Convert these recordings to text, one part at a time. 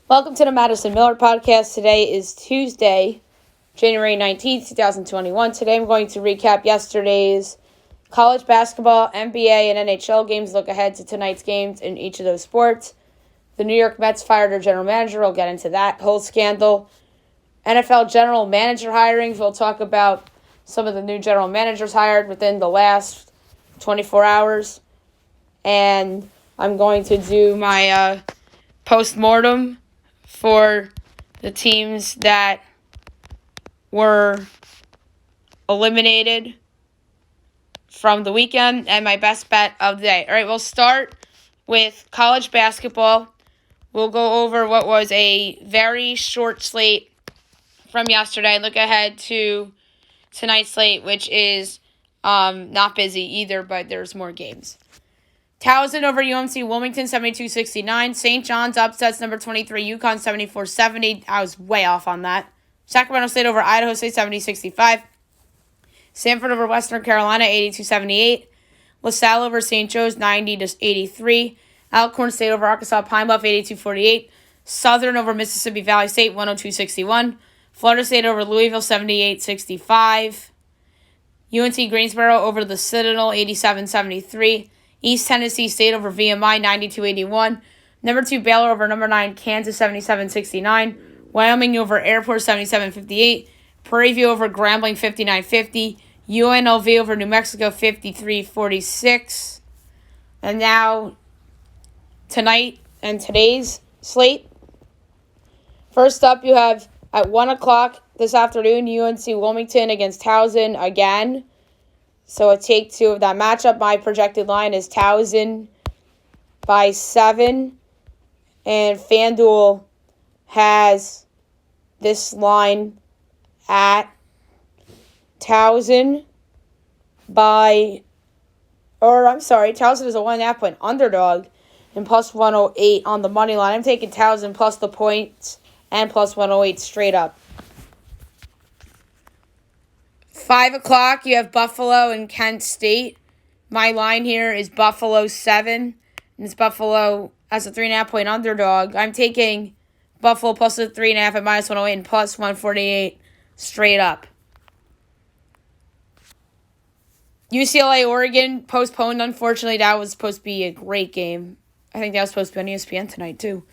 Welcome to the Madison Miller Podcast. Today is Tuesday, January 19th, 2021. Today I'm going to recap yesterday's college basketball, NBA, and NHL games. Look ahead to tonight's games in each of those sports. The New York Mets fired their general manager. We'll get into that whole scandal. NFL general manager hirings. We'll talk about some of the new general managers hired within the last 24 hours. And I'm going to do my post-mortem for the teams that were eliminated from the weekend and my best bet of the day. All right, we'll start with college basketball. We'll go over what was a very short slate from yesterday. Look ahead to tonight's slate, which is not busy either, but there's more games. Towson over UMC Wilmington, 72-69. St. John's upsets number 23, UConn, 74-70. I was way off on that. Sacramento State over Idaho State, 70-65. Stanford over Western Carolina, 82-78. LaSalle over St. Joe's, 90-83. Alcorn State over Arkansas Pine Bluff, 82-48. Southern over Mississippi Valley State, 102-61. Florida State over Louisville, 78-65. UNC Greensboro over the Citadel, 87-73. East Tennessee State over VMI, 92-81. Number 2, Baylor over number 9, Kansas, 77-69. Wyoming over Airport, 77-58. Prairie View over Grambling, 59-50. UNLV over New Mexico, 53-46. And now, tonight and today's slate. First up, you have at 1 o'clock this afternoon, UNC Wilmington against Towson again. So a take two of that matchup. My projected line is Towson by 7. And FanDuel has this line at Towson Towson is a 1.5 point underdog and plus 108 on the money line. I'm taking Towson plus the points and plus 108 straight up. 5 o'clock, you have Buffalo and Kent State. My line here is Buffalo 7, and it's Buffalo as a 3.5 point underdog. I'm taking Buffalo plus the 3.5 at minus 108 and plus 148 straight up. UCLA, Oregon, postponed, unfortunately. That was supposed to be a great game. I think that was supposed to be on ESPN tonight, too.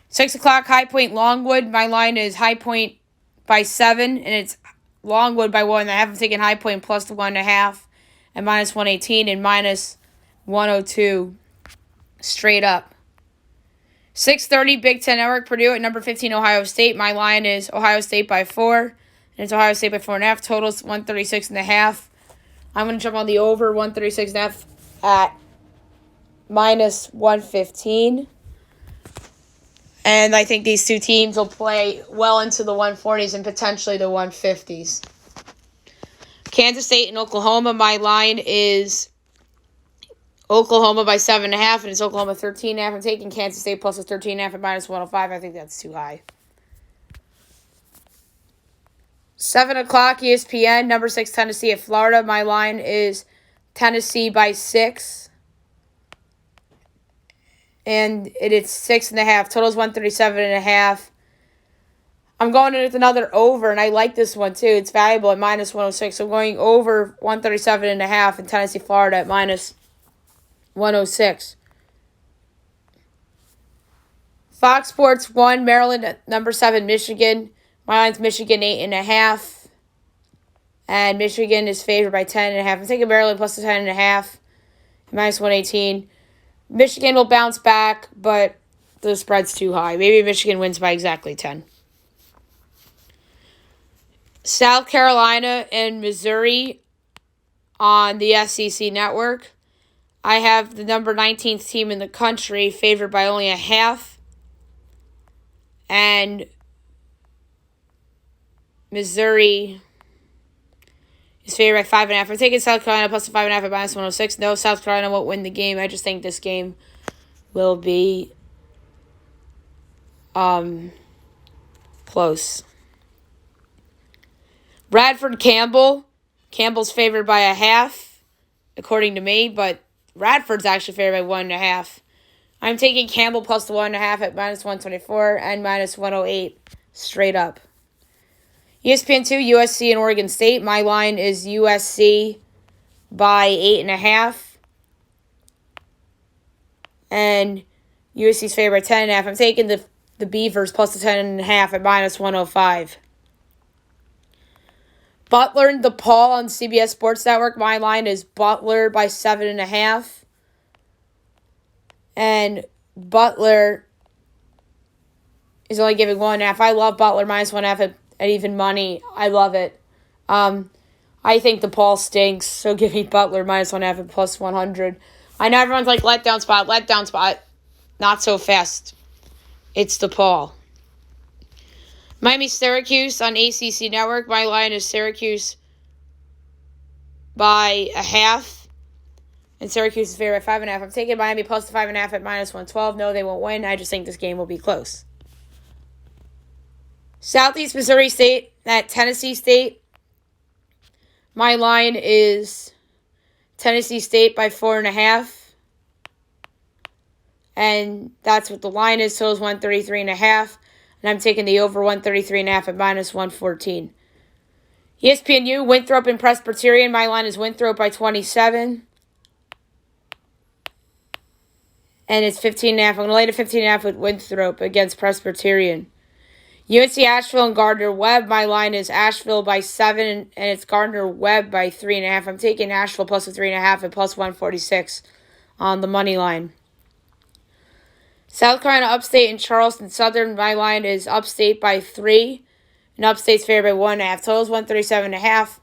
6 o'clock, High Point, Longwood. My line is High Point by 7, and it's Longwood by 1.5. I'm taking High Point plus the 1.5 and minus 118 and minus 102 straight up. 6:30 Big Ten Network, Purdue at number 15 Ohio State. My line is Ohio State by 4, and it's Ohio State by 4.5. Totals 136.5. I'm going to jump on the over 136.5 at minus 115. And I think these two teams will play well into the 140s and potentially the 150s. Kansas State and Oklahoma, my line is Oklahoma by 7.5, and it's Oklahoma 13.5. I'm taking Kansas State plus a 13.5 at minus 105. I think that's too high. 7 o'clock, ESPN, number 6, Tennessee at Florida. My line is Tennessee by 6. And it's 6.5. Total's 137.5. I'm going in with another over, and I like this one too. It's valuable at minus 106. So I'm going over 137.5 in Tennessee, Florida at minus 106. Fox Sports 1, Maryland at number 7, Michigan. My line's Michigan 8.5. And Michigan is favored by 10.5. I'm taking Maryland plus the 10.5. Minus 118. Michigan will bounce back, but the spread's too high. Maybe Michigan wins by exactly 10. South Carolina and Missouri on the SEC network. I have the number 19th team in the country favored by only 0.5. And Missouri is favored by 5.5. I'm taking South Carolina plus the 5.5 at minus 106. No, South Carolina won't win the game. I just think this game will be close. Radford Campbell. Campbell's favored by 0.5, according to me, but Radford's actually favored by 1.5. I'm taking Campbell plus the 1.5 at minus 124 and minus 108 straight up. ESPN 2, USC and Oregon State. My line is USC by 8.5. And USC's favorite 10.5. I'm taking the Beavers plus the 10.5 at minus 105. Butler and DePaul on CBS Sports Network. My line is Butler by 7.5. And Butler is only giving 1.5. I love Butler minus 1.5 at even money. I love it. I think DePaul stinks, so give me Butler minus 1.5 at plus 100. I know everyone's like, letdown spot. Not so fast. It's DePaul. Miami-Syracuse on ACC Network. My line is Syracuse by 0.5. And Syracuse is favored by 5.5. I'm taking Miami plus the 5.5 at minus 112. No, they won't win. I just think this game will be close. Southeast Missouri State at Tennessee State. My line is Tennessee State by 4.5. And that's what the line is. So is 133.5. And I'm taking the over 133.5 at minus 114. ESPNU, Winthrop and Presbyterian. My line is Winthrop by 27. And it's 15.5. I'm going to lay to 15.5 with Winthrop against Presbyterian. UNC Asheville and Gardner-Webb. My line is Asheville by 7. And it's Gardner-Webb by 3.5. I'm taking Asheville plus the 3.5 at plus 146 on the money line. South Carolina Upstate and Charleston Southern. My line is Upstate by 3. And Upstate's favored by 1.5. Total is 137.5.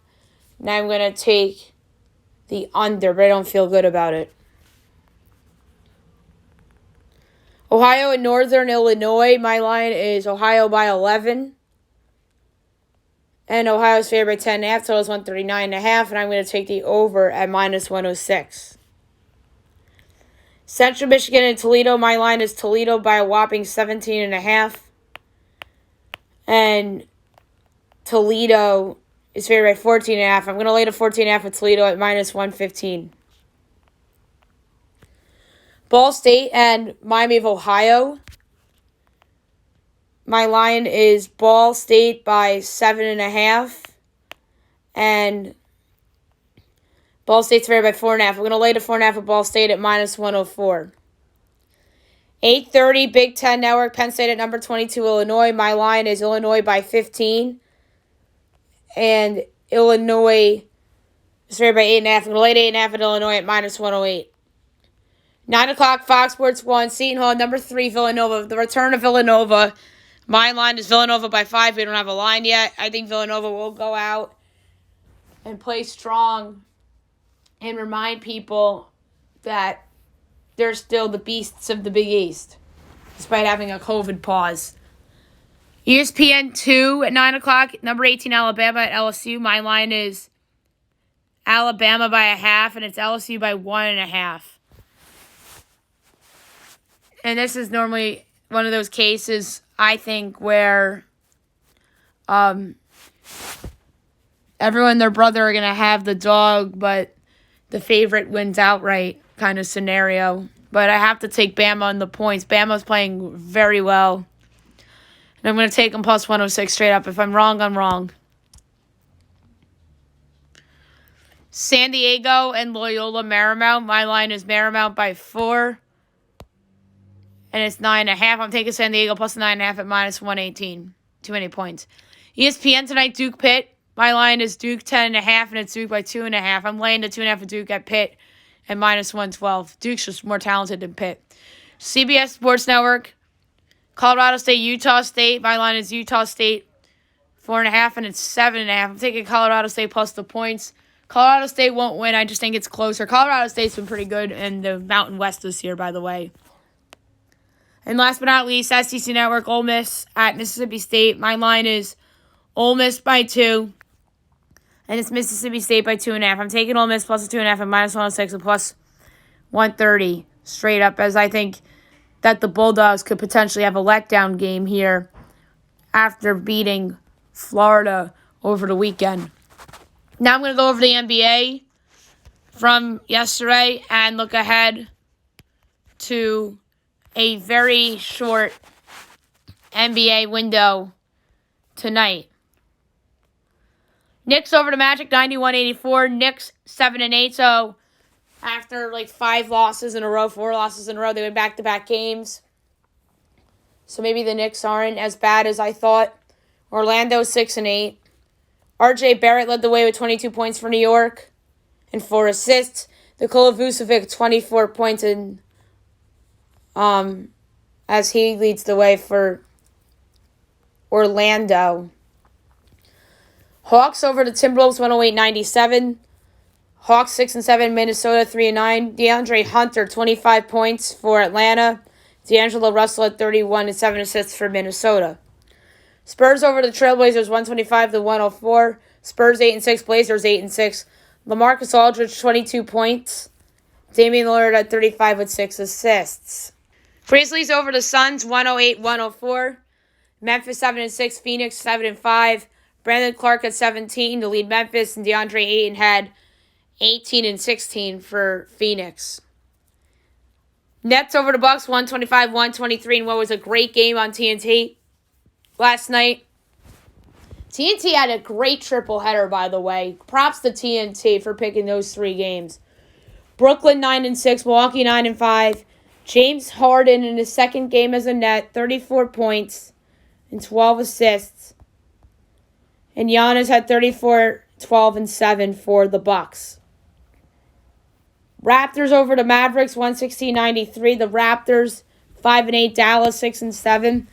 Now I'm going to take the under, but I don't feel good about it. Ohio and Northern Illinois. My line is Ohio by 11. And Ohio's favored by 10.5. Total is 139.5. And I'm going to take the over at minus 106. Central Michigan and Toledo. My line is Toledo by a whopping 17.5. And Toledo is favored by 14.5. I'm going to lay to 14.5 with Toledo at minus 115. Ball State and Miami of Ohio. My line is Ball State by 7.5. And Ball State's favored by 4.5. I'm going to lay to 4.5 with Ball State at minus 104. 8:30 Big Ten Network. Penn State at number 22, Illinois. My line is Illinois by 15. And Illinois is favored by 8.5. I'm going to lay to 8.5 at Illinois at minus 108. 9 o'clock, Fox Sports 1, Seton Hall, number 3, Villanova. The return of Villanova. My line is Villanova by 5. We don't have a line yet. I think Villanova will go out and play strong and remind people that they're still the beasts of the Big East, despite having a COVID pause. ESPN 2 at 9 o'clock, number 18, Alabama at LSU. My line is Alabama by 0.5, and it's LSU by 1.5. And this is normally one of those cases, I think, where everyone and their brother are going to have the dog, but the favorite wins outright kind of scenario. But I have to take Bama on the points. Bama's playing very well. And I'm going to take them plus 106 straight up. If I'm wrong, I'm wrong. San Diego and Loyola Marymount. My line is Marymount by 4. And it's 9.5. I'm taking San Diego plus 9.5 at minus 118. Too many points. ESPN tonight, Duke Pitt. My line is Duke 10.5, and it's Duke by 2.5. I'm laying the 2.5 for Duke at Pitt at minus 112. Duke's just more talented than Pitt. CBS Sports Network. Colorado State, Utah State. My line is Utah State 4.5, and it's 7.5. I'm taking Colorado State plus the points. Colorado State won't win. I just think it's closer. Colorado State's been pretty good in the Mountain West this year, by the way. And last but not least, SEC Network, Ole Miss at Mississippi State. My line is Ole Miss by 2. And it's Mississippi State by 2.5. I'm taking Ole Miss plus the 2.5 at minus 106 and plus 130 straight up, as I think that the Bulldogs could potentially have a letdown game here after beating Florida over the weekend. Now I'm going to go over the NBA from yesterday and look ahead to a very short NBA window tonight. Knicks over the Magic, 91-84. Knicks 7-8. So after like 5 losses in a row, 4 losses in a row, they went back-to-back games. So maybe the Knicks aren't as bad as I thought. Orlando 6-8. RJ Barrett led the way with 22 points for New York and 4 assists. Nikola Vucevic 24 points in as he leads the way for Orlando. Hawks over the Timberwolves 108-97. Hawks 6-7, Minnesota 3-9. DeAndre Hunter 25 points for Atlanta. D'Angelo Russell at 31 and 7 assists for Minnesota. Spurs over the Trailblazers 125-104. Spurs 8-6, Blazers 8-6. LaMarcus Aldridge 22 points. Damian Lillard at 35 with 6 assists. Grizzlies over the Suns 108-104. Memphis 7-6, Phoenix 7-5. Brandon Clark at 17 to lead Memphis, and DeAndre Ayton had 18 and 16 for Phoenix. Nets over the Bucks 125-123 in what was a great game on TNT last night. TNT had a great triple header, by the way. Props to TNT for picking those 3 games. Brooklyn 9-6, Milwaukee 9-5. James Harden in his second game as a Net, 34 points and 12 assists. And Giannis had 34, 12, and 7 for the Bucks. Raptors over the Mavericks, 116-93. The Raptors, 5-8. Dallas, 6-7.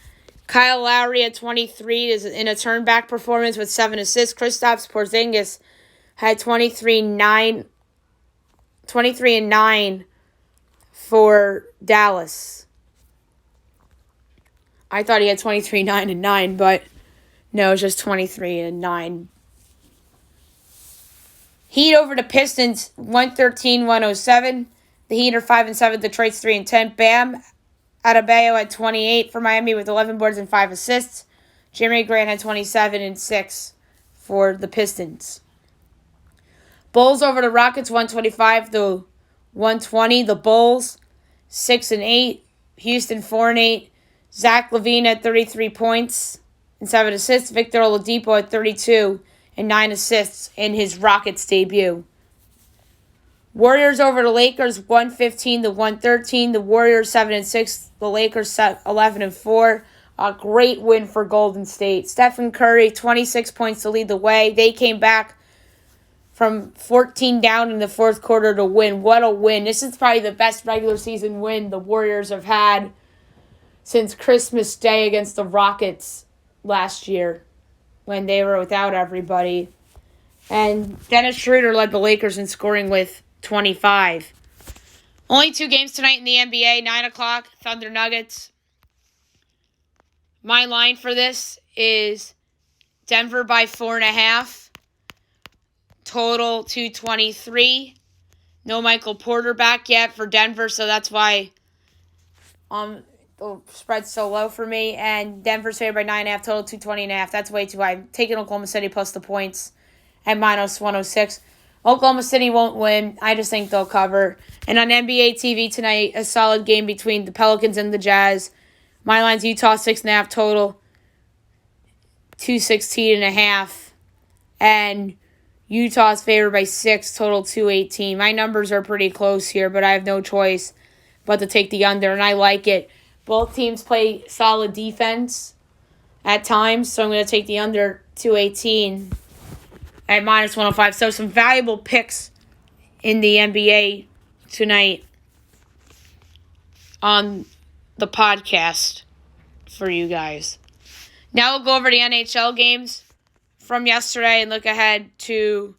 Kyle Lowry at 23 is in a turn-back performance with 7 assists. Kristaps Porzingis had 23 and 9 for Dallas. I thought he had 23, 9, and 9, but no, it's just 23 and 9. Heat over the Pistons, 113-107. The Heat are 5-7. Detroit's 3-10. Bam Adebayo had 28 for Miami with 11 boards and 5 assists. Jeremy Grant had 27 and 6 for the Pistons. Bulls over the Rockets, 125-120. The Bulls 6-8. Houston 4-8. Zach LaVine had 33 points and 7 assists. Victor Oladipo had 32 and 9 assists in his Rockets debut. Warriors over the Lakers 115-113. The Warriors 7-6. The Lakers 11-4. A great win for Golden State. Stephen Curry 26 points to lead the way. They came back from 14 down in the fourth quarter to win. What a win. This is probably the best regular season win the Warriors have had since Christmas Day against the Rockets last year when they were without everybody. And Dennis Schroeder led the Lakers in scoring with 25. Only 2 games tonight in the NBA. 9 o'clock, Thunder Nuggets. My line for this is Denver by 4.5. Total 223. No Michael Porter back yet for Denver, so that's why the spread's so low for me. And Denver's favored by 9.5, total 220.5. That's way too high. I'm taking Oklahoma City plus the points at minus 106. Oklahoma City won't win. I just think they'll cover. And on NBA TV tonight, a solid game between the Pelicans and the Jazz. My line's Utah 6.5, total 216.5. And Utah's favored by 6, total 218. My numbers are pretty close here, but I have no choice but to take the under, and I like it. Both teams play solid defense at times, so I'm going to take the under 218 at minus 105. So some valuable picks in the NBA tonight on the podcast for you guys. Now we'll go over the NHL games from yesterday and look ahead to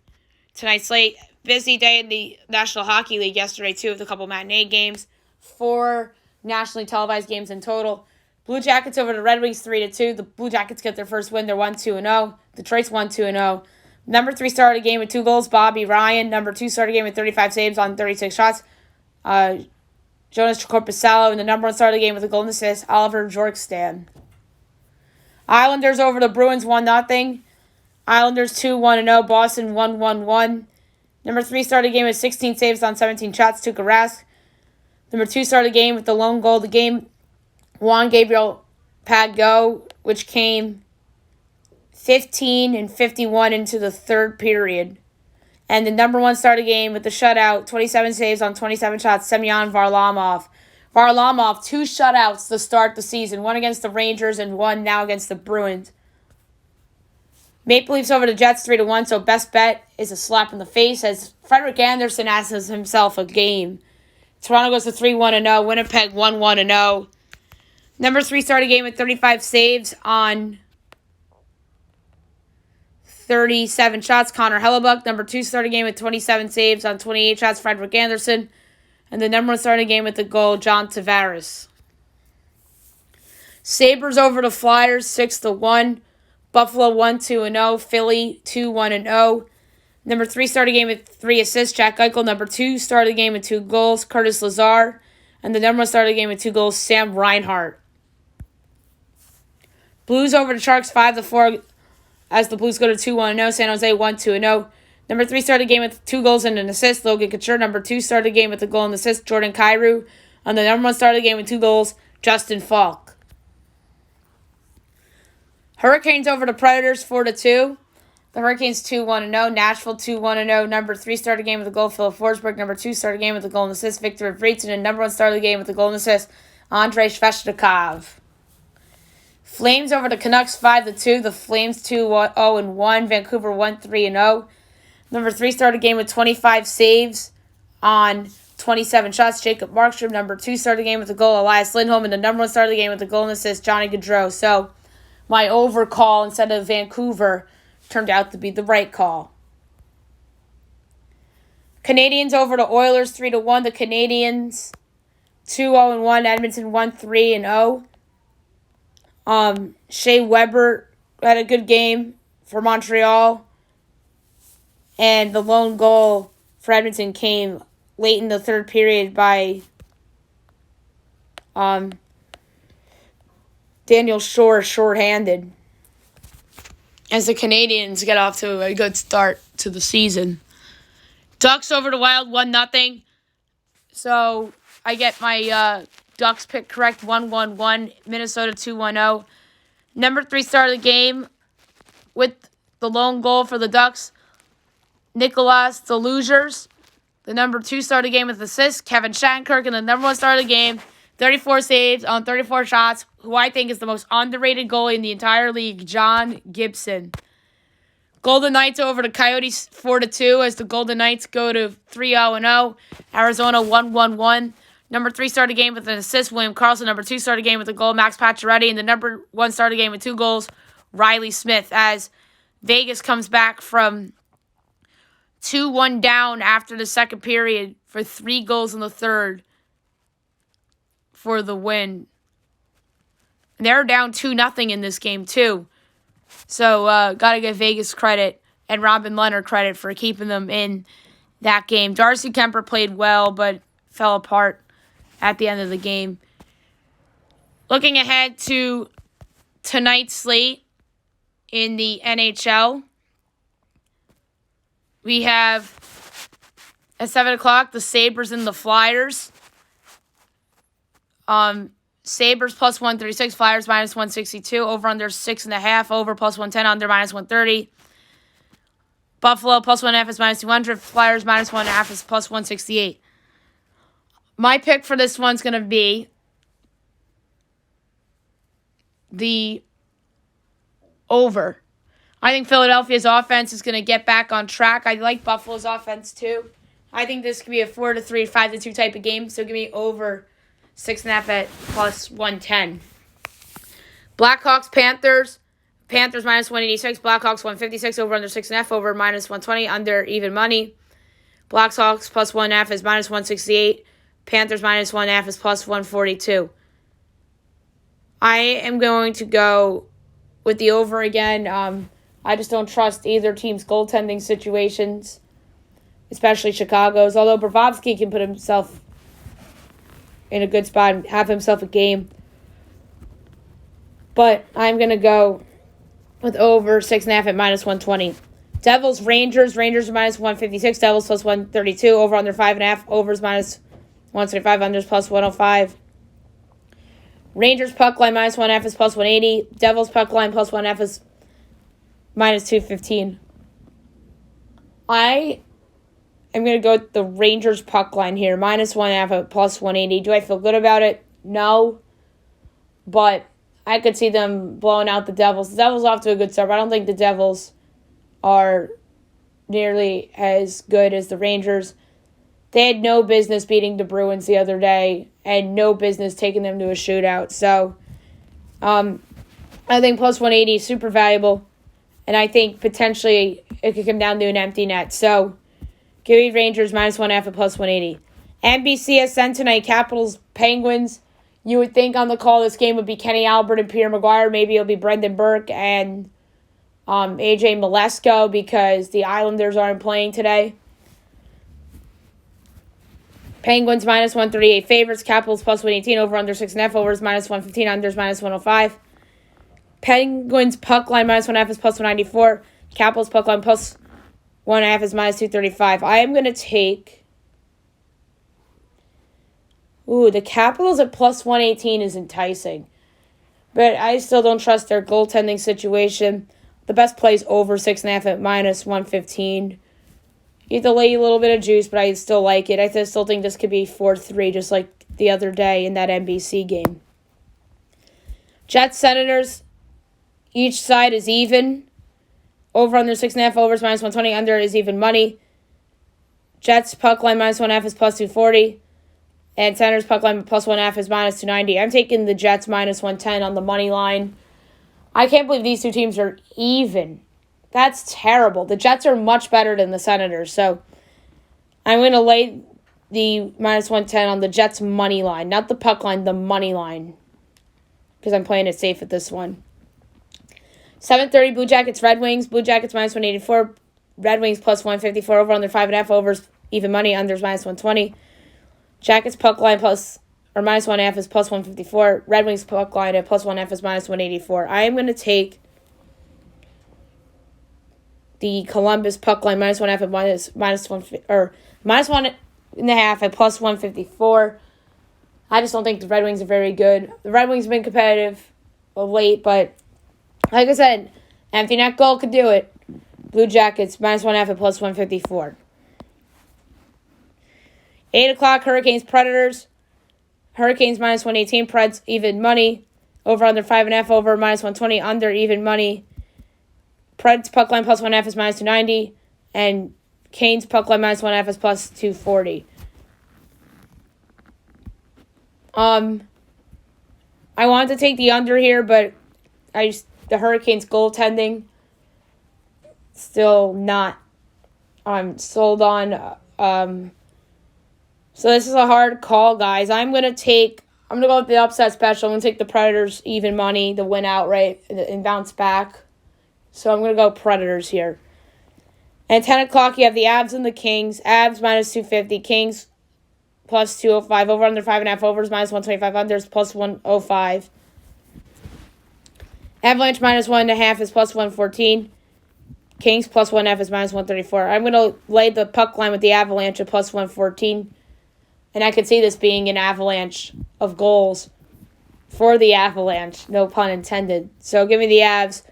tonight's slate. Busy day in the National Hockey League yesterday, too, with a couple matinee games. 4 nationally televised games in total. Blue Jackets over the Red Wings 3-2. The Blue Jackets get their first win. They're 1-2-0. Detroit's 1-2-0. Number 3 started the game with 2 goals, Bobby Ryan. Number 2 started the game with 35 saves on 36 shots, Jonas Corpusalo. And the number 1 started the game with a goal and assist, Oliver Bjorkstrand. Islanders over the Bruins 1-0. Islanders 2-1-0. Boston 1-1-1. Number 3 started the game with 16 saves on 17 shots, Tuukka Rask. Number 2 started the game with the lone goal of the game Juan Gabriel Pago, which came 15-51 into the third period. And the number one starter game with the shutout, 27 saves on 27 shots, Semyon Varlamov. Varlamov, 2 shutouts to start the season. One against the Rangers and one now against the Bruins. Maple Leafs over the Jets 3-1, so best bet is a slap in the face as Frederik Andersen has himself a game. Toronto goes to 3-1-0. Winnipeg 1-1-0. Number 3 starting game with 35 saves on 37 shots, Connor Hellebuck. Number 2 starting game with 27 saves on 28 shots, Frederik Andersen. And the number 1 starting game with the goal, John Tavares. Sabres over the Flyers 6-1. Buffalo 1-2-0. Philly 2-1-0. Number 3 starting game with 3 assists, Jack Eichel. Number 2 starting game with 2 goals, Curtis Lazar. And the number 1 starting game with 2 goals, Sam Reinhart. Blues over the Sharks 5-4 as the Blues go to 2-1-0. San Jose 1-2-0. Number 3 started game with 2 goals and an assist, Logan Couture. Number 2 started game with a goal and assist, Jordan Kyrou. And the number 1 started game with 2 goals, Justin Falk. Hurricanes over the Predators 4-2. The Hurricanes 2-1-0. Nashville 2-1-0. Number 3 started game with a goal, Philip Forsberg. Number 2 started game with a goal and assist, Victor Vritzen. And number 1 started the game with a goal and assist, Andrei Svechnikov. Flames over the Canucks 5-2. The Flames 2-0-1. Vancouver 1-3-0. Number 3 started game with 25 saves on 27 shots, Jacob Markstrom. Number 2 started game with a goal, Elias Lindholm. And the number 1 started the game with a goal and assist, Johnny Gaudreau. So my over call instead of Vancouver turned out to be the right call. Canadians over the Oilers 3-1. The Canadians 2-0-1. Edmonton 1-3-0. Shea Weber had a good game for Montreal. And the lone goal for Edmonton came late in the third period by Daniel Shore shorthanded. As the Canadians get off to a good start to the season. Ducks over the Wild 1-0. So I get my Ducks pick correct, 1-1-1. Minnesota 2-1-0. Number 3 started the game with the lone goal for the Ducks, Nicolas Delugers. The number 2 started the game with assist, Kevin Shattenkirk. And the number 1 started the game, 34 saves on 34 shots, who I think is the most underrated goalie in the entire league, John Gibson. Golden Knights over the Coyotes 4-2 as the Golden Knights go to 3-0-0. Arizona 1-1-1. Number 3 started game with an assist, William Karlsson. Number 2 started game with a goal, Max Pacioretty. And the number 1 started game with 2 goals, Riley Smith. As Vegas comes back from 2-1 down after the second period for 3 goals in the third for the win. And they're down 2-0 in this game, too. So, got to give Vegas credit and Robin Leonard credit for keeping them in that game. Darcy Kemper played well, but fell apart at the end of the game. Looking ahead to tonight's slate in the NHL, we have at 7 o'clock the Sabres and the Flyers. Sabres plus 136, Flyers minus 162, over under 6.5, over plus 110, under minus 130. Buffalo plus 1.5 is minus 200, Flyers minus 1.5 is plus 168. My pick for this one's going to be the over. I think Philadelphia's offense is going to get back on track. I like Buffalo's offense too. I think this could be a 4-3, 5-2 type of game, so give me over 6.5 at plus 110. Blackhawks, Panthers. Panthers minus 186. Blackhawks 156. Over under 6.5. Over minus 120. Under even money. Blackhawks plus 1.5 is minus 168. Panthers minus 1.5 is plus 142. I am going to go with the over again. I just don't trust either team's goaltending situations, especially Chicago's. Although Bobrovsky can put himself in a good spot and have himself a game. But I'm going to go with over 6.5 at minus 120. Devils, Rangers. Rangers are minus 156. Devils plus 132. Over under 5.5. Overs minus 125. Unders plus 105. Rangers puck line -1.5 is +180. Devils puck line +1.5 is -215. I am going to go with the Rangers puck line here, -1.5 at +180. Do I feel good about it? No. But I could see them blowing out the Devils. The Devils off to a good start, but I don't think the Devils are nearly as good as the Rangers. They had no business beating the Bruins the other day and no business taking them to a shootout. So I think +180 is super valuable, and I think potentially it could come down to an empty net. So give me Rangers -1.5 at +180. NBCSN tonight, Capitals, Penguins. You would think on the call this game would be Kenny Albert and Peter Maguire. Maybe it'll be Brendan Burke and AJ Malesko because the Islanders aren't playing today. Penguins -138 favorites. Capitals +118. Over under 6.5. Overs -115. Unders -105. Penguins puck line -1.5 is +194. Capitals puck line +1.5 is -235. I am going to take... the Capitals at +118 is enticing. But I still don't trust their goaltending situation. The best play is over 6.5 at -115. You have to lay a little bit of juice, but I still like it. I still think this could be 4-3, just like the other day in that NBC game. Jets, Senators, each side is even. Over under 6.5, overs -120, under is even money. Jets puck line -1.5 is +240. And Senators puck line +1.5 is -290. I'm taking the Jets -110 on the money line. I can't believe these two teams are even. That's terrible. The Jets are much better than the Senators. So I'm going to lay the -110 on the Jets money line. Not the puck line, the money line. Because I'm playing it safe at this one. 7:30 Blue Jackets, Red Wings. Blue Jackets -184. Red Wings +154. Over under 5.5. Overs even money. Unders -120. Jackets puck line -1.5 is +154. Red Wings puck line at +1.5 is -184. I am going to take the Columbus puck line -1.5 at -1.5 at +154. I just don't think the Red Wings are very good. The Red Wings have been competitive of late, but like I said, empty net goal could do it. Blue Jackets -1.5 at +154. 8 o'clock, Hurricanes, Predators. Hurricanes -118, Preds even money. Over under 5.5, over -120, under even money. Preds puck line +1.5 is -290. And Canes puck line -1.5 is +240. I wanted to take the under here, but the Hurricanes goaltending still not sold on. So this is a hard call, guys. I'm going to go with the upset special. I'm going to take the Predators even money, the win outright, and bounce back. So I'm going to go Predators here. And 10 o'clock, you have the Avs and the Kings. Avs -250, Kings +205. Over under 5.5, overs -125, unders +105. Avalanche -1.5 is +114. Kings +1.5 is -134. I'm going to lay the puck line with the Avalanche at +114. And I could see this being an avalanche of goals for the Avalanche. No pun intended. So give me the Avs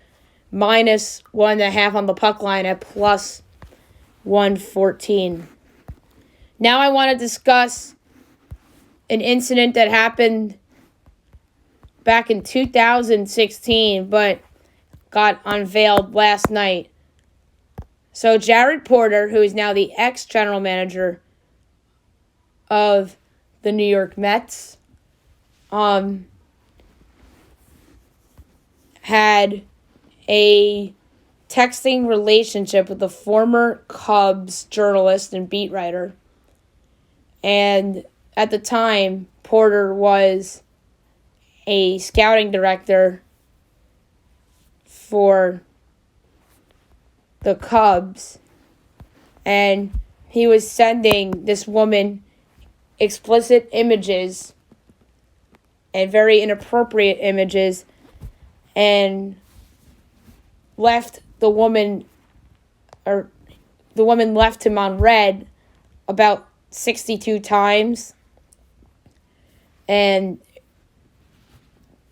-1.5 on the puck line at +114. Now I want to discuss an incident that happened back in 2016, but got unveiled last night. So Jared Porter, who is now the ex-general manager of the New York Mets, had a texting relationship with a former Cubs journalist and beat writer. And at the time, Porter was a scouting director for the Cubs. And he was sending this woman explicit images and very inappropriate images and left the woman left him on red about 62 times. And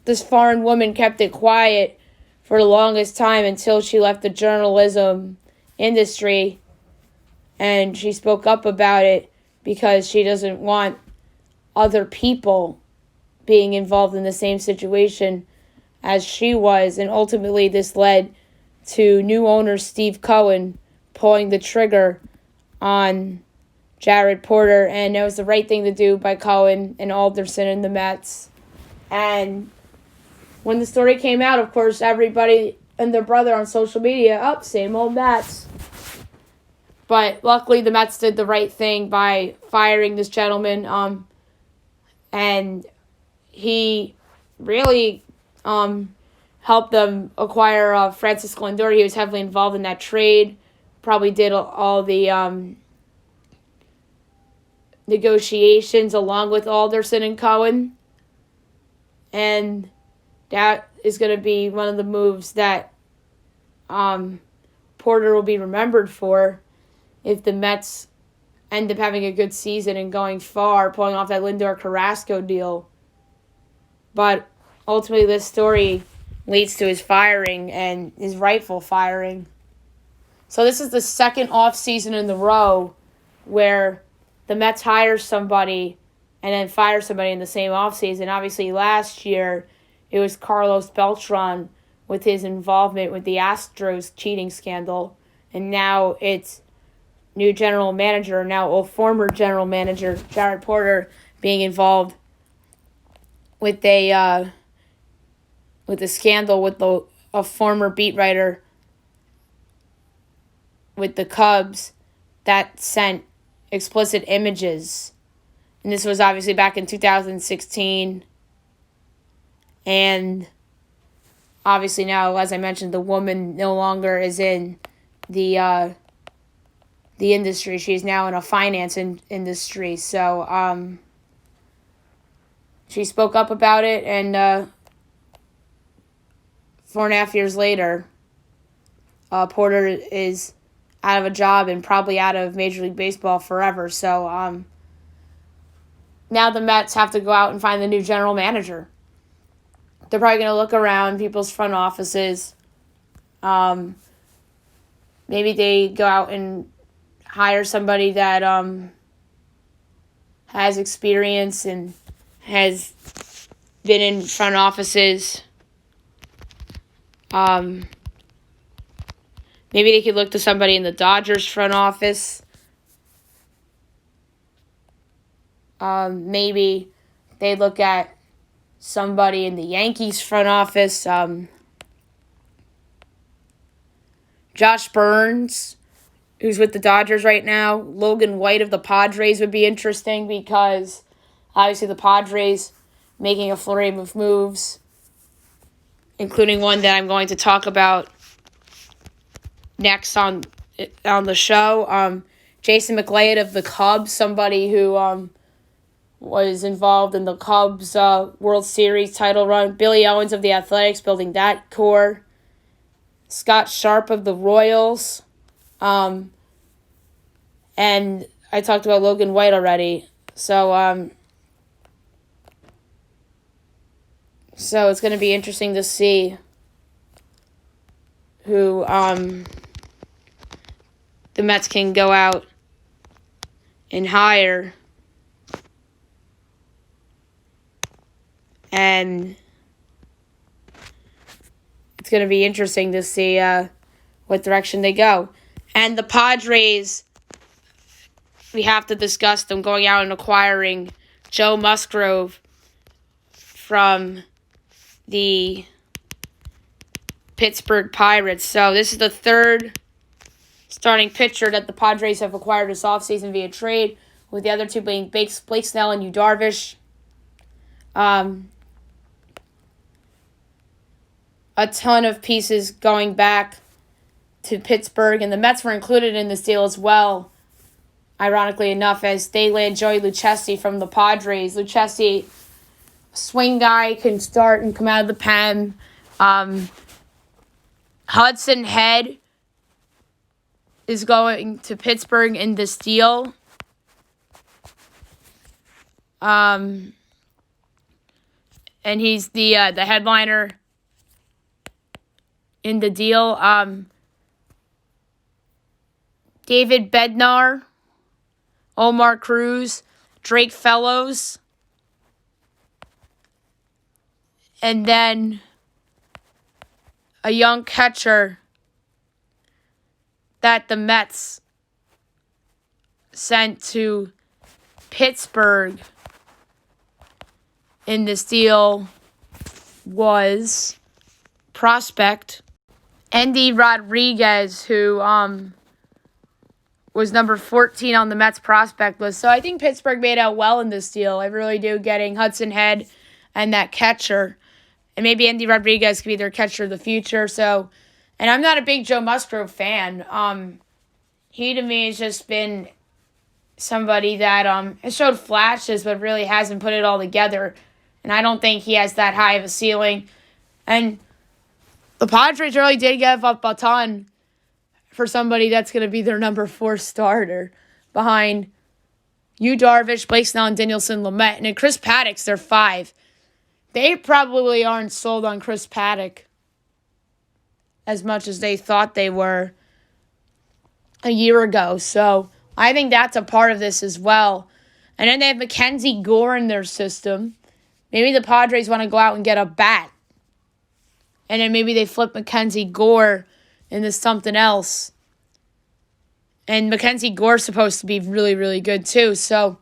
this foreign woman kept it quiet for the longest time until she left the journalism industry, and she spoke up about it because she doesn't want other people being involved in the same situation as she was. And ultimately this led to new owner Steve Cohen pulling the trigger on Jared Porter, and it was the right thing to do by Cohen and Alderson and the Mets. And when the story came out, of course, everybody and their brother on social media, same old Mets. But luckily the Mets did the right thing by firing this gentleman, and he really helped them acquire Francis Lindor. He was heavily involved in that trade, probably did all the negotiations along with Alderson and Cohen. And that is going to be one of the moves that Porter will be remembered for if the Mets end up having a good season and going far, pulling off that Lindor-Carrasco deal. But ultimately this story leads to his firing, and his rightful firing. So this is the second offseason in a row where the Mets hire somebody and then fire somebody in the same offseason. Obviously, last year it was Carlos Beltran with his involvement with the Astros cheating scandal. And now it's new general manager, former general manager, Jared Porter, being involved with a scandal with a former beat writer with the Cubs that sent explicit images. And this was obviously back in 2016. And obviously now, as I mentioned, the woman no longer is in the industry. She's now in a finance industry. So she spoke up about it, and 4.5 years later, Porter is out of a job and probably out of Major League Baseball forever. So now the Mets have to go out and find the new general manager. They're probably going to look around people's front offices. Maybe they go out and hire somebody that has experience and has been in front offices. Maybe they could look to somebody in the Dodgers front office. Maybe they look at somebody in the Yankees front office. Josh Burns, who's with the Dodgers right now. Logan White of the Padres would be interesting because obviously the Padres making a flurry of moves, including one that I'm going to talk about next on the show. Jason McLeod of the Cubs, somebody who was involved in the Cubs World Series title run. Billy Owens of the Athletics, building that core. Scott Sharp of the Royals. And I talked about Logan White already. So it's going to be interesting to see who the Mets can go out and hire. And it's going to be interesting to see what direction they go. And the Padres, we have to discuss them going out and acquiring Joe Musgrove from the Pittsburgh Pirates. So this is the third starting pitcher that the Padres have acquired this offseason via trade, with the other two being Blake Snell and Yu Darvish. A ton of pieces going back to Pittsburgh, and the Mets were included in this deal as well, ironically enough, as they land Joey Lucchesi from the Padres. Lucchesi, swing guy, can start and come out of the pen. Hudson Head is going to Pittsburgh in this deal. and he's the headliner in the deal. David Bednar, Omar Cruz, Drake Fellows, and then a young catcher that the Mets sent to Pittsburgh in this deal was prospect Endy Rodriguez, who was number 14 on the Mets prospect list. So I think Pittsburgh made out well in this deal. I really do, getting Hudson Head and that catcher. And maybe Endy Rodriguez could be their catcher of the future. So, and I'm not a big Joe Musgrove fan. He to me has just been somebody that has showed flashes but really hasn't put it all together. And I don't think he has that high of a ceiling. And the Padres really did give up a ton for somebody that's going to be their number 4 starter behind Yu Darvish, Blake Snell, and Dinelson Lamet. And then Chris Paddock's their 5. They probably aren't sold on Chris Paddock as much as they thought they were a year ago. So I think that's a part of this as well. And then they have Mackenzie Gore in their system. Maybe the Padres want to go out and get a bat. And then maybe they flip Mackenzie Gore into something else. And Mackenzie Gore's supposed to be really, really good too. So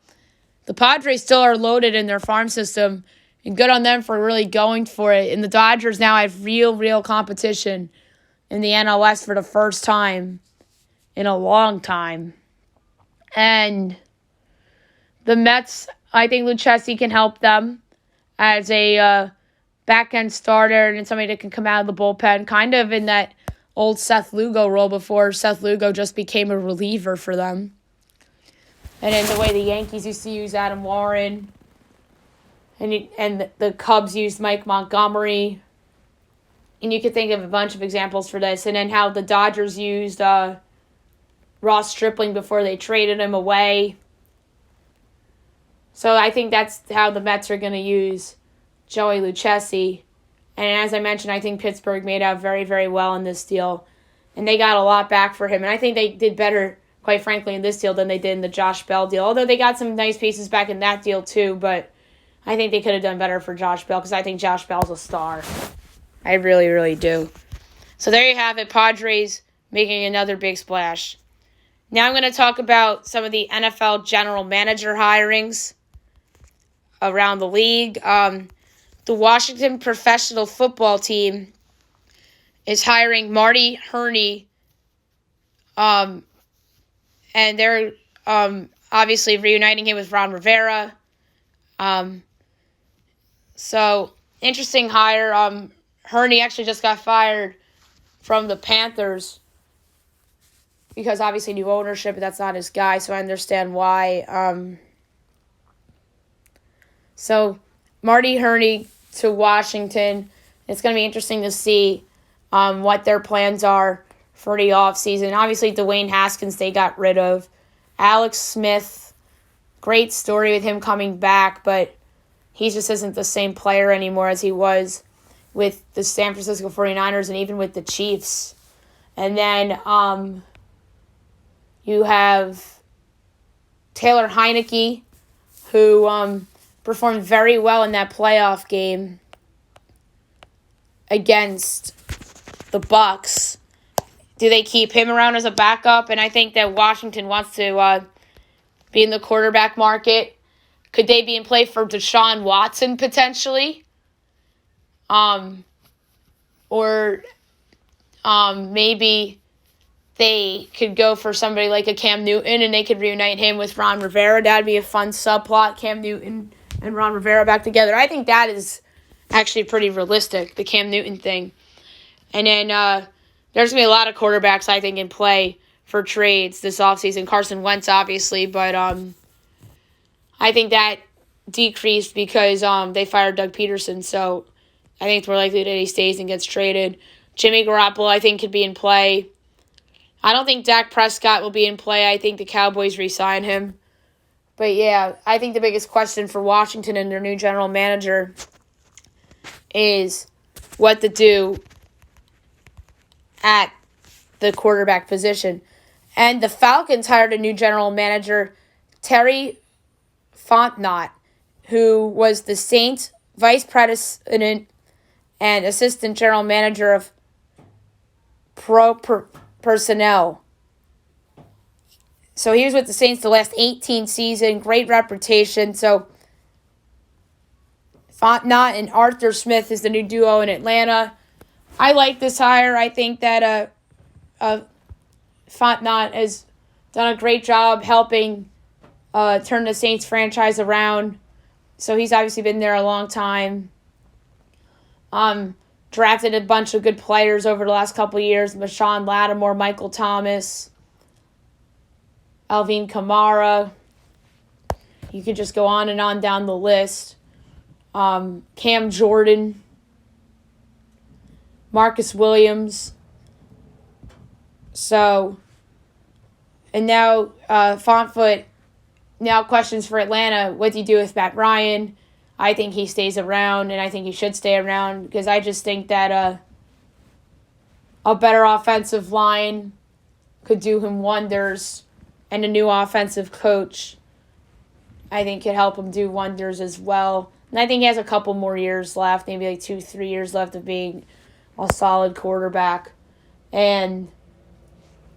the Padres still are loaded in their farm system. And good on them for really going for it. And the Dodgers now have real competition in the NLS for the first time in a long time. And the Mets, I think Lucchesi can help them as a back-end starter and somebody that can come out of the bullpen, kind of in that old Seth Lugo role before Seth Lugo just became a reliever for them. And in the way the Yankees used to use Adam Warren, and the Cubs used Mike Montgomery. And you could think of a bunch of examples for this. And then how the Dodgers used Ross Stripling before they traded him away. So I think that's how the Mets are going to use Joey Lucchesi. And as I mentioned, I think Pittsburgh made out very well in this deal. And they got a lot back for him. And I think they did better, quite frankly, in this deal than they did in the Josh Bell deal. Although they got some nice pieces back in that deal too. But I think they could have done better for Josh Bell because I think Josh Bell's a star. I really do. So there you have it, Padres making another big splash. Now I'm going to talk about some of the NFL general manager hirings around the league. The Washington professional football team is hiring Marty Herney, and they're obviously reuniting him with Ron Rivera. So, interesting hire. Herney actually just got fired from the Panthers because obviously new ownership, but that's not his guy, so I understand why. So, Marty Herney to Washington. It's going to be interesting to see what their plans are for the offseason. Obviously, Dwayne Haskins they got rid of. Alex Smith, great story with him coming back, but he just isn't the same player anymore as he was with the San Francisco 49ers and even with the Chiefs. And then you have Taylor Heineke, who performed very well in that playoff game against the Bucs. Do they keep him around as a backup? And I think that Washington wants to be in the quarterback market. Could they be in play for Deshaun Watson potentially? Or maybe they could go for somebody like a Cam Newton and they could reunite him with Ron Rivera. That would be a fun subplot, Cam Newton and Ron Rivera back together. I think that is actually pretty realistic, the Cam Newton thing. And then there's going to be a lot of quarterbacks, I think, in play for trades this offseason. Carson Wentz, obviously, but I think that decreased because they fired Doug Peterson. So I think it's more likely that he stays and gets traded. Jimmy Garoppolo, I think, could be in play. I don't think Dak Prescott will be in play. I think the Cowboys re-sign him. But, yeah, I think the biggest question for Washington and their new general manager is what to do at the quarterback position. And the Falcons hired a new general manager, Terry Fontenot, who was the Saints vice president and assistant general manager of personnel. So he was with the Saints the last 18 seasons, great reputation. So Fontenot and Arthur Smith is the new duo in Atlanta. I like this hire. I think that Fontenot has done a great job helping turn the Saints franchise around. So he's obviously been there a long time. Drafted a bunch of good players over the last couple of years. Marshawn Lattimore, Michael Thomas, Alvin Kamara. You could just go on and on down the list. Cam Jordan, Marcus Williams. So, and now Fontfoot, now questions for Atlanta. What do you do with Matt Ryan? I think he stays around, and I think he should stay around because I just think that a better offensive line could do him wonders, and a new offensive coach, I think, could help him do wonders as well. And I think he has a couple more years left, maybe like 2-3 years left of being a solid quarterback. And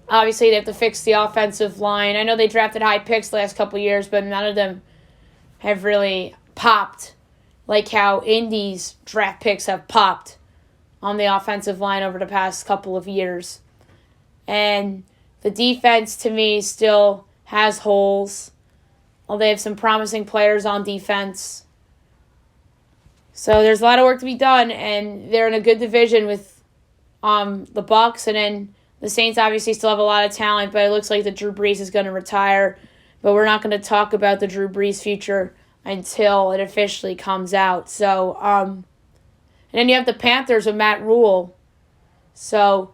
obviously they have to fix the offensive line. I know they drafted high picks the last couple years, but none of them have really popped like how Indy's draft picks have popped on the offensive line over the past couple of years. And the defense, to me, still has holes. Well, they have some promising players on defense. So there's a lot of work to be done, and they're in a good division with the Bucs, and then the Saints obviously still have a lot of talent, but it looks like the Drew Brees is going to retire. But we're not going to talk about the Drew Brees future until it officially comes out. So, and then you have the Panthers with Matt Rule. So,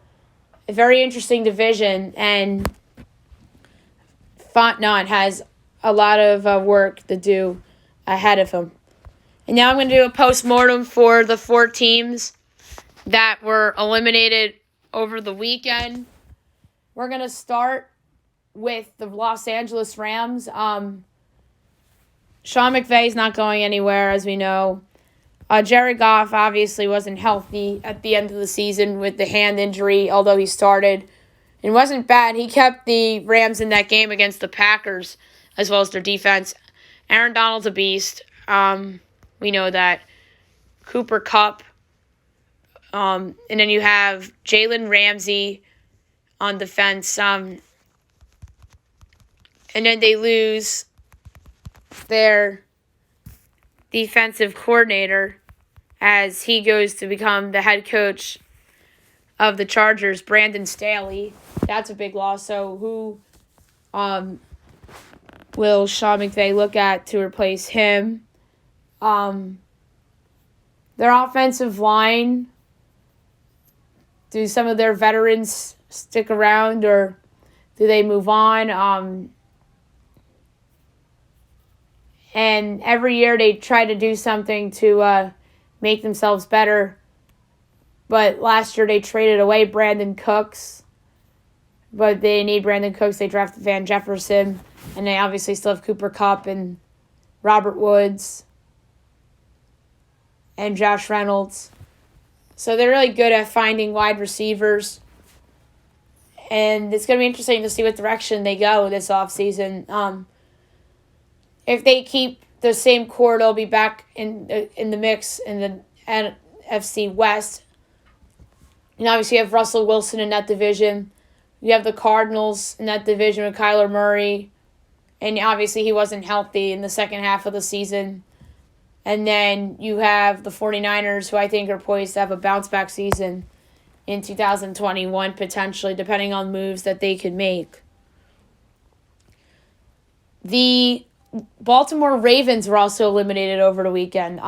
a very interesting division, and Fontenot has a lot of work to do ahead of him. And now I'm going to do a postmortem for the 4 teams that were eliminated over the weekend. We're going to start with the Los Angeles Rams. Sean McVay's not going anywhere, as we know. Jared Goff obviously wasn't healthy at the end of the season with the hand injury, although he started. It wasn't bad. He kept the Rams in that game against the Packers, as well as their defense. Aaron Donald's a beast. We know that. Cooper Kupp. And then you have Jalen Ramsey on defense. And then they lose their defensive coordinator as he goes to become the head coach of the Chargers, Brandon Staley. That's a big loss. So who will Sean McVay look at to replace him? Their offensive line, do some of their veterans stick around or do they move on? And every year they try to do something to make themselves better. But last year they traded away Brandon Cooks. But they need Brandon Cooks. They drafted Van Jefferson. And they obviously still have Cooper Kupp and Robert Woods and Josh Reynolds. So they're really good at finding wide receivers. And it's going to be interesting to see what direction they go this offseason. If they keep the same core, they'll be back in the mix in the NFC West. And obviously you have Russell Wilson in that division. You have the Cardinals in that division with Kyler Murray. And obviously he wasn't healthy in the second half of the season. And then you have the 49ers, who I think are poised to have a bounce-back season in 2021, potentially, depending on moves that they could make. The Baltimore Ravens were also eliminated over the weekend.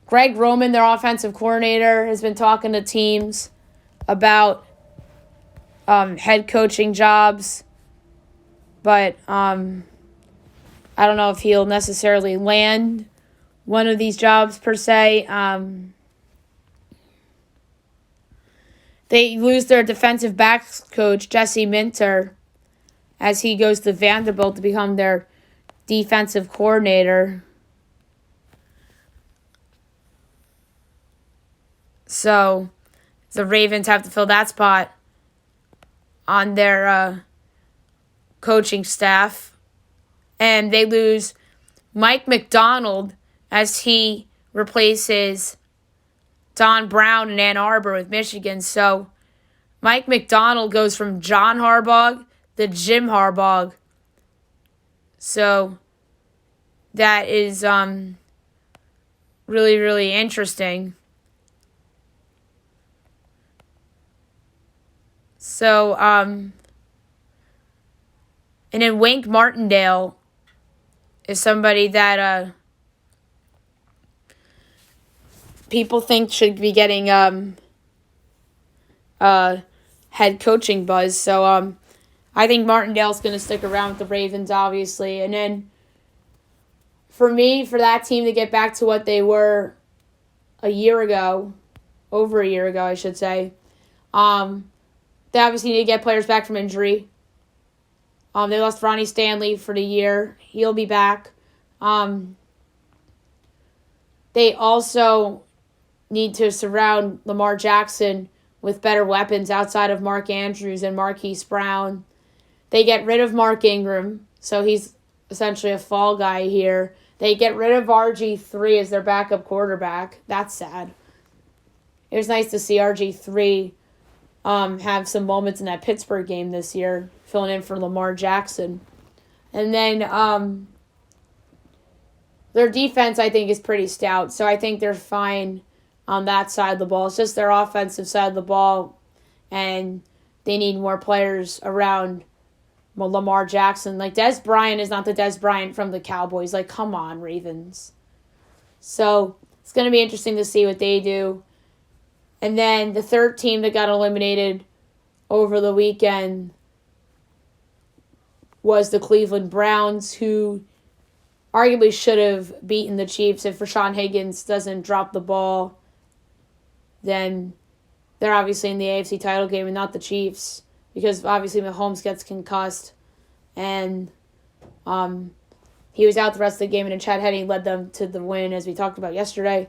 Greg Roman, their offensive coordinator, has been talking to teams about head coaching jobs. But I don't know if he'll necessarily land one of these jobs per se. They lose their defensive backs coach, Jesse Minter, as he goes to Vanderbilt to become their defensive coordinator. So the Ravens have to fill that spot on their coaching staff. And they lose Mike McDonald as he replaces Don Brown in Ann Arbor with Michigan. So Mike McDonald goes from John Harbaugh to Jim Harbaugh. So that is really, really interesting. So, and then Wink Martindale is somebody that people think should be getting head coaching buzz. So I think Martindale's going to stick around with the Ravens, obviously. And then for me, for that team to get back to what they were over a year ago, I should say, they obviously need to get players back from injury. They lost Ronnie Stanley for the year. He'll be back. They also need to surround Lamar Jackson with better weapons outside of Mark Andrews and Marquise Brown. They get rid of Mark Ingram, so he's essentially a fall guy here. They get rid of RG3 as their backup quarterback. That's sad. It was nice to see RG3 have some moments in that Pittsburgh game this year, filling in for Lamar Jackson. And then their defense, I think, is pretty stout. So I think they're fine on that side of the ball. It's just their offensive side of the ball, and they need more players around Lamar Jackson. Like, Dez Bryant is not the Dez Bryant from the Cowboys. Like, come on, Ravens. So it's going to be interesting to see what they do. And then the third team that got eliminated over the weekend was the Cleveland Browns, who arguably should have beaten the Chiefs. If Rashawn Higgins doesn't drop the ball, then they're obviously in the AFC title game and not the Chiefs, because obviously Mahomes gets concussed, and he was out the rest of the game, and then Chad Henne led them to the win, as we talked about yesterday.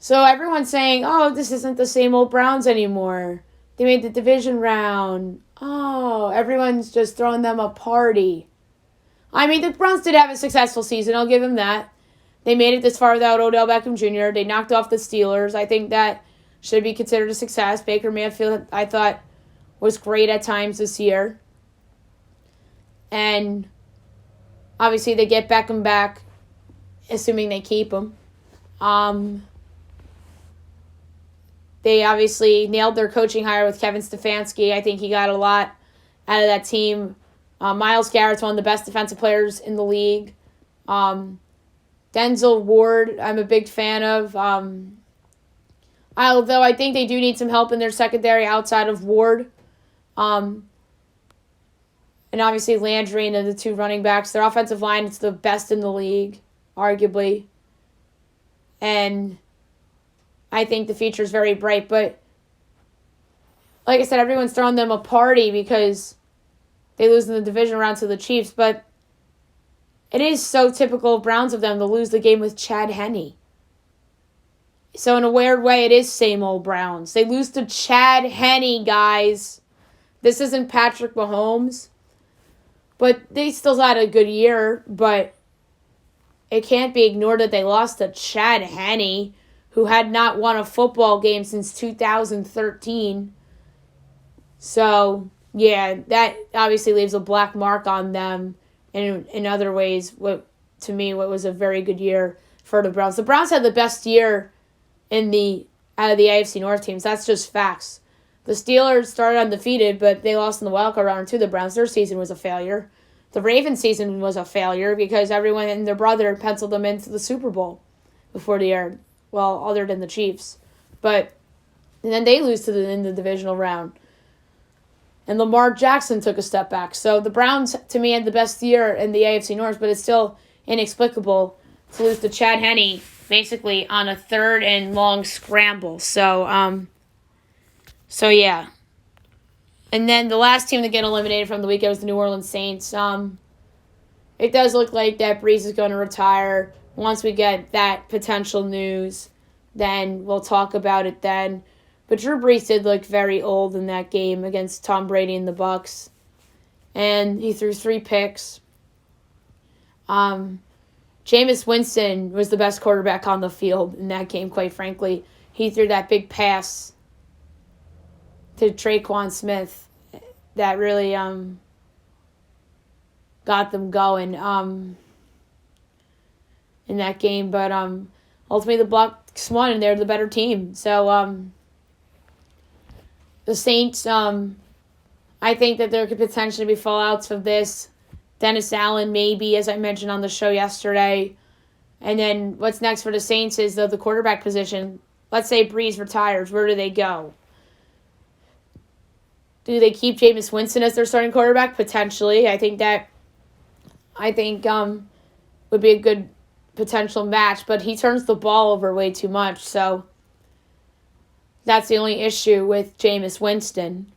So everyone's saying, oh, this isn't the same old Browns anymore. They made the division round. Oh, everyone's just throwing them a party. I mean, the Browns did have a successful season. I'll give them that. They made it this far without Odell Beckham Jr. They knocked off the Steelers. I think that should be considered a success. Baker Mayfield, I thought, was great at times this year. And obviously they get Beckham back, assuming they keep him. They obviously nailed their coaching hire with Kevin Stefanski. I think he got a lot out of that team. Myles Garrett's one of the best defensive players in the league. Denzel Ward, I'm a big fan of. Although I think they do need some help in their secondary outside of Ward. And obviously Landry and the two running backs. Their offensive line is the best in the league, arguably. And I think the future is very bright. But like I said, everyone's throwing them a party because they lose in the division round to the Chiefs. But it is so typical of Browns of them to lose the game with Chad Henne. So in a weird way, it is same old Browns. They lose to Chad Henne, guys. This isn't Patrick Mahomes. But they still had a good year. But it can't be ignored that they lost to Chad Henne, who had not won a football game since 2013. So, yeah, that obviously leaves a black mark on them. And in other ways, what was a very good year for the Browns. The Browns had the best year out of the AFC North teams. That's just facts. The Steelers started undefeated, but they lost in the wildcard round to the Browns. Their season was a failure. The Ravens season was a failure because everyone and their brother penciled them into the Super Bowl before the year. Well, other than the Chiefs. And then they lose in the divisional round. And Lamar Jackson took a step back. So the Browns, to me, had the best year in the AFC North, but it's still inexplicable to lose to Chad Henne basically on a 3rd and long scramble. So yeah. And then the last team to get eliminated from the weekend was the New Orleans Saints. It does look like that Brees is going to retire. Once we get that potential news, then we'll talk about it then. But Drew Brees did look very old in that game against Tom Brady and the Bucs. And he threw 3 picks. Jameis Winston was the best quarterback on the field in that game, quite frankly. He threw that big pass to Traquan Smith that really got them going in that game. But ultimately the Bucs won, and they're the better team. So the Saints, I think that there could potentially be fallouts of this. Dennis Allen, maybe, as I mentioned on the show yesterday. And then what's next for the Saints is the quarterback position. Let's say Brees retires. Where do they go? Do they keep Jameis Winston as their starting quarterback? Potentially. I think would be a good potential match. But he turns the ball over way too much. So that's the only issue with Jameis Winston.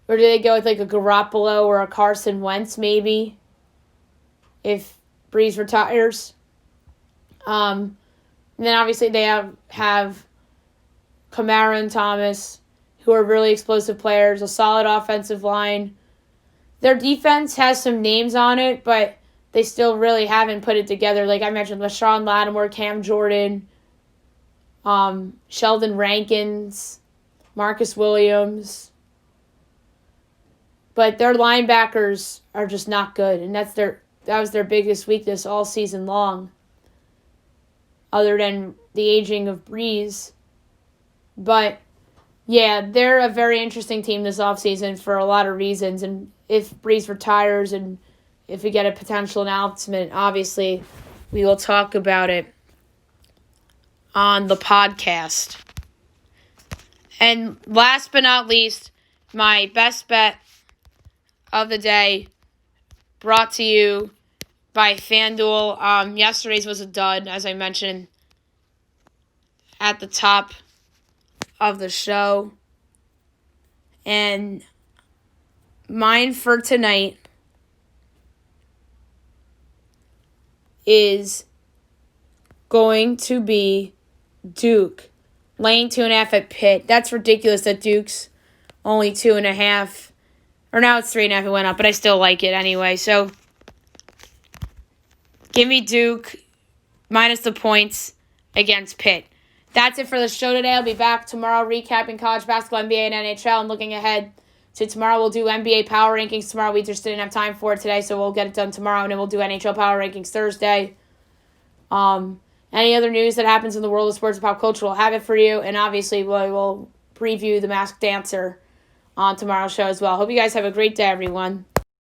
Or do they go with like a Garoppolo or a Carson Wentz maybe if Brees retires? And then obviously they have Kamara and Thomas, who are really explosive players, a solid offensive line. Their defense has some names on it, but they still really haven't put it together. Like I mentioned, LaShawn Lattimore, Cam Jordan, Sheldon Rankins, Marcus Williams. But their linebackers are just not good, and that was their biggest weakness all season long, other than the aging of Brees. But, yeah, they're a very interesting team this offseason for a lot of reasons. And if Brees retires and if we get a potential announcement, obviously we will talk about it on the podcast. And last but not least, my best bet of the day, brought to you by FanDuel. Yesterday's was a dud, as I mentioned at the top of the show. And mine for tonight is going to be Duke laying 2.5 at Pitt. That's ridiculous that Duke's only 2.5. Or now it's 3.5. It went up, but I still like it anyway. So give me Duke minus the points against Pitt. That's it for the show today. I'll be back tomorrow recapping college basketball, NBA, and NHL, and looking ahead to tomorrow. We'll do NBA power rankings tomorrow. We just didn't have time for it today, so we'll get it done tomorrow, and then we'll do NHL power rankings Thursday. Any other news that happens in the world of sports and pop culture, we'll have it for you, and obviously we will preview The Masked Dancer on tomorrow's show as well. Hope you guys have a great day, everyone.